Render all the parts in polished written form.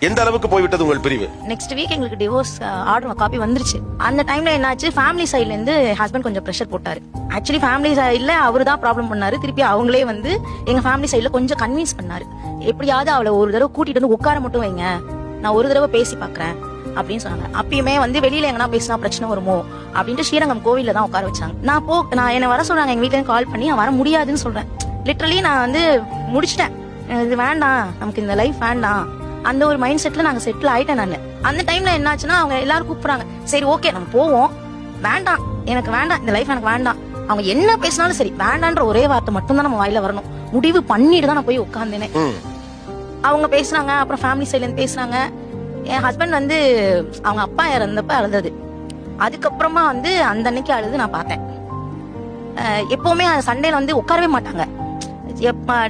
எந்த அளவுக்கு போய்விட்டது உங்கள் பிரிவு? நெக்ஸ்ட் வீக் எங்களுக்கு டிவோர்ஸ் ஆர்டர் காப்பி வந்துருச்சு. அந்த டைம்ல என்னாச்சு, ஃபேமிலி சைட்ல இருந்து ஹஸ்பண்ட் கொஞ்சம் பிரஷர் போட்டாரு. ஆக்சுவலி ஃபேமிலி சைட்ல அவரு தான் ப்ராப்ளம் பண்ணாரு. திருப்பி அவங்களே வந்து எங்க ஃபேமிலி சைட்ல கொஞ்சம் கன்வின்ஸ் பண்ணாரு. எப்படியாவது அவளை ஒரு தடவை கூட்டிட்டு வந்து உட்கார மட்டும் வைங்க, நான் ஒரு தடவை பேசி பாக்குறேன் அப்படின்னு சொன்னாங்க. அப்பயுமே வந்து வெளியில எங்கன்னா பேசினா பிரச்சனை வருமோ அப்படின்ட்டு ஸ்ரீரங்கம் கோவில்ல தான் உட்கார வச்சாங்க. நான் என்ன வர சொல்றாங்க, எங்க வீட்டுல கால் பண்ணி வர முடியாதுன்னு சொல்றேன். லிட்டரலி நான் வந்து முடிச்சிட்டேன், இது வேண்டாம், நமக்கு இந்த லைஃப் வேண்டாம், அந்த ஒரு மைண்ட் செட்ல நாங்க செட்டில் ஆயிட்டேன் நான். அந்த டைம்ல என்னாச்சுன்னா அவங்க எல்லாரும் கூப்பிடுறாங்க, சரி ஓகே நம்ம போவோம், வேண்டாம் எனக்கு வேண்டாம், இந்த லைஃப் எனக்கு வேண்டாம். அவங்க என்ன பேசினாலும் சரி வேண்டான்ற ஒரே வார்த்தை மட்டும் தான் நம்ம வாயில வரணும். முடிவு பண்ணிட்டு தான் நான் போய் உட்கார்ந்தேனே. அவங்க பேசுறாங்க, அப்புறம் ஃபேமிலி சைட்ல இருந்து பேசுறாங்க. என் ஹஸ்பண்ட் வந்து அவங்க அப்பா இறந்தப்ப அழுதது. அதுக்கப்புறமா வந்து அந்த அன்னைக்கு அழுது நான் பார்த்தேன். எப்பவுமே சண்டேல வந்து உட்காரவே மாட்டாங்க,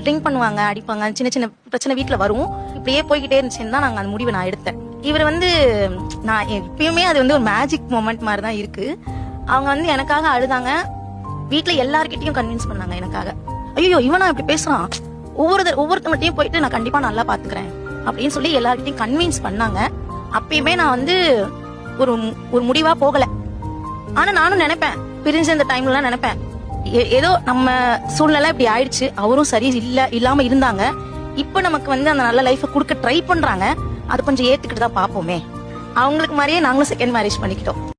ட்ரிங்க் பண்ணுவாங்க, அடிப்பாங்க, சின்ன சின்ன பிரச்சனை வீட்டுல வரும். இப்படியே போய்கிட்டே இருந்துச்சுன்னு தான் நாங்க அந்த முடிவை நான் எடுத்தேன். இவர் வந்து நான் எப்பயுமே அது வந்து ஒரு மேஜிக் மொமெண்ட் மாதிரி தான் இருக்கு. அவங்க வந்து எனக்காக அழுதாங்க, வீட்டுல எல்லார்கிட்டயும் கன்வின்ஸ் பண்ணாங்க எனக்காக. ஐயோ இவனா இப்படி பேசுறான், ஒவ்வொருத்தவங்கள்ட்டையும் போயிட்டு நான் கண்டிப்பா நல்லா பாத்துக்கிறேன் அப்படின்னு சொல்லி எல்லார்கிட்டையும் கன்வின்ஸ் பண்ணாங்க. அப்பயுமே நான் வந்து ஒரு முடிவா போகல. ஆனா நானும் நினைப்பேன், பிரிஞ்ச இந்த டைம்ல நினைப்பேன், ஏதோ நம்ம சூழ்நிலை இப்படி ஆயிடுச்சு, அவரும் சரி இல்லாம இருந்தாங்க, இப்ப நமக்கு வந்து அந்த நல்ல லைஃப குடுக்க ட்ரை பண்றாங்க, அது கொஞ்சம் ஏத்துக்கிட்டு தான் பாப்போமே. அவங்களுக்கு மாதிரியே நாங்களும் செகண்ட் மேரேஜ் பண்ணிக்கிட்டோம்.